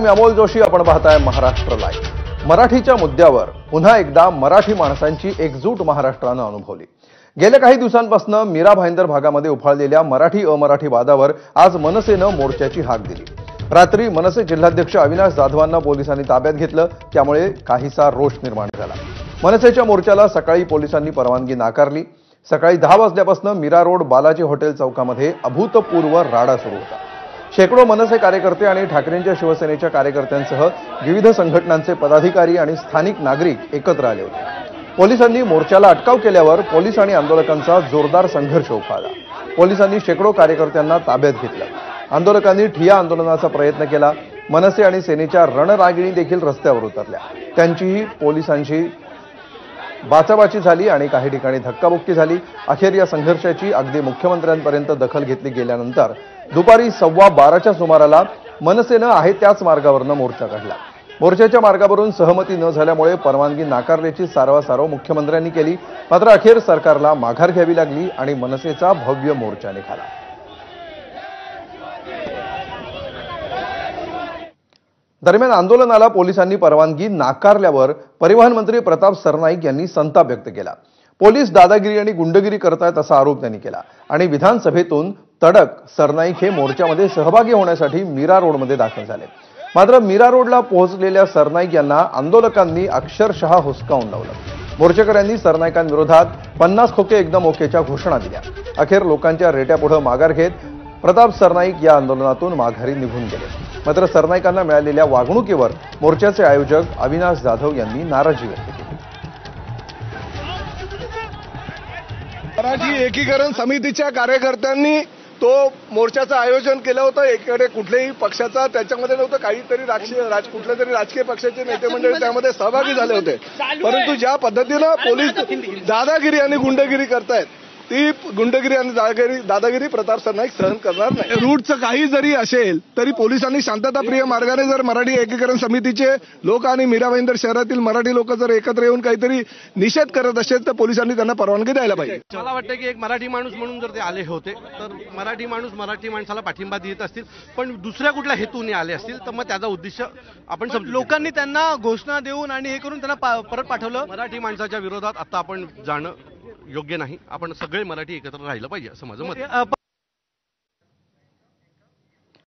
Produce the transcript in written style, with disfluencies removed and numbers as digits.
मी अमोल जोशी, आपण पाहताय महाराष्ट्र लाईव्ह। मराठीच्या मुद्द्यावर पुन्हा एकदा मराठी माणसांची एकजूट महाराष्ट्रानं अनुभवली। गेल्या काही दिवसांपासून मीरा भाईंदर भागामध्ये उफाळलेल्या मराठी अमराठी वादावर आज मनसेनं मोर्चाची हाक दिली। रात्री मनसे जिल्हाध्यक्ष अविनाश जाधवांना पोलिसांनी ताब्यात घेतलं, त्यामुळे काहीसा रोष निर्माण झाला। मनसेच्या मोर्चाला सकाळी पोलिसांनी परवानगी नाकारली। सकाळी 10 वाजल्यापासून मीरा रोड बालाजी हॉटेल चौकामध्ये अभूतपूर्व राडा सुरू होता। शेकडो मनसे कार्यकर्ते आणि ठाकरेंच्या शिवसेनेच्या कार्यकर्त्यांसह विविध संघटनांचे पदाधिकारी आणि स्थानिक नागरिक एकत्र आले होते। पोलिसांनी मोर्चाला अटकाव केल्यावर पोलीस आणि आंदोलकांचा जोरदार संघर्ष उफाळला। पोलिसांनी शेकडो कार्यकर्त्यांना ताब्यात घेतलं। आंदोलकांनी ठिय्या आंदोलनाचा प्रयत्न केला। मनसे आणि सेनेच्या रणरागिणी देखील रस्त्यावर उतरल्या। त्यांचीही पोलिसांशी बाचाबाची झाली आणि काही ठिकाणी धक्काबुक्की झाली। अखेर या संघर्षाची अगदी मुख्यमंत्र्यांपर्यंत दखल घेतली गेल्यानंतर दुपारी 12:15च्या सुमाराला मनसेनं आहे त्याच मार्गावरनं मोर्चा काढला। मोर्चाच्या मार्गावरून सहमती न झाल्यामुळे परवानगी नाकारल्याची सारवासारव मुख्यमंत्र्यांनी केली। मात्र अखेर सरकारला माघार घ्यावी लागली आणि मनसेचा भव्य मोर्चा निघाला। दरम्यान आंदोलनाला पोलिसांनी परवानगी नाकारल्यावर परिवहन मंत्री प्रताप सरनाईक यांनी संताप व्यक्त केला। पोलीस दादागिरी आणि गुंडगिरी करतायत असा आरोप त्यांनी केला आणि विधानसभेतून तडक सरनाईक हे मोर्चामध्ये सहभागी होण्यासाठी मीरा रोडमध्ये दाखल झाले। मात्र मीरा रोडला पोहोचलेल्या सरनाईक यांना आंदोलकांनी अक्षरशः हुसकावून लावलं। मोर्चेकऱ्यांनी सरनाईकांविरोधात 50 खोके एकदम ओकेच्या घोषणा दिल्या। अखेर लोकांच्या रेट्यापुढे माघार घेत प्रताप सरनाईक या आंदोलनातून माघारी निघून गेले। मात्र सरनाईकांना मिळालेल्या वागणुकीवर मोर्चाचे आयोजक अविनाश जाधव यांनी नाराजी व्यक्त केली। मराठी एकीकरण समितीच्या कार्यकर्त्यांनी तो मोर्चाचं आयोजन केलं होतं। एकीकडे कुठल्याही पक्षाचा त्याच्यामध्ये नव्हतं, काहीतरी कुठल्या तरी राजकीय पक्षाचे नेते मंडळी त्यामध्ये सहभागी झाले होते। परंतु ज्या पद्धतीनं पोलीस दादागिरी आणि गुंडगिरी करतायत, ती गुंडगिरी आणि दादागिरी प्रताप सरनाईक सहन करणार नाही। रूटचं काही जरी असेल तरी पोलिसांनी शांतताप्रिय मार्गाने जर मराठी एकीकरण समितीचे लोक आणि मीरा भाईंदर शहरातील मराठी लोक जर एकत्र येऊन काहीतरी निषेध करत असेल तर पोलिसांनी त्यांना परवानगी द्यायला पाहिजे। मला वाटतं की एक मराठी माणूस म्हणून जर ते आले होते तर मराठी माणूस मराठी माणसाला पाठिंबा देत असतील, पण दुसऱ्या कुठल्या हेतूने आले असतील तर मग त्याचा उद्देश आपण समजू। लोकांनी त्यांना घोषणा देऊन आणि हे करून त्यांना परत पाठवलं। मराठी माणसाच्या विरोधात आता आपण जाणं योग्य नाही। आपण सगळे मराठी एकत्र राहिलं पाहिजे असं माझं मत आहे।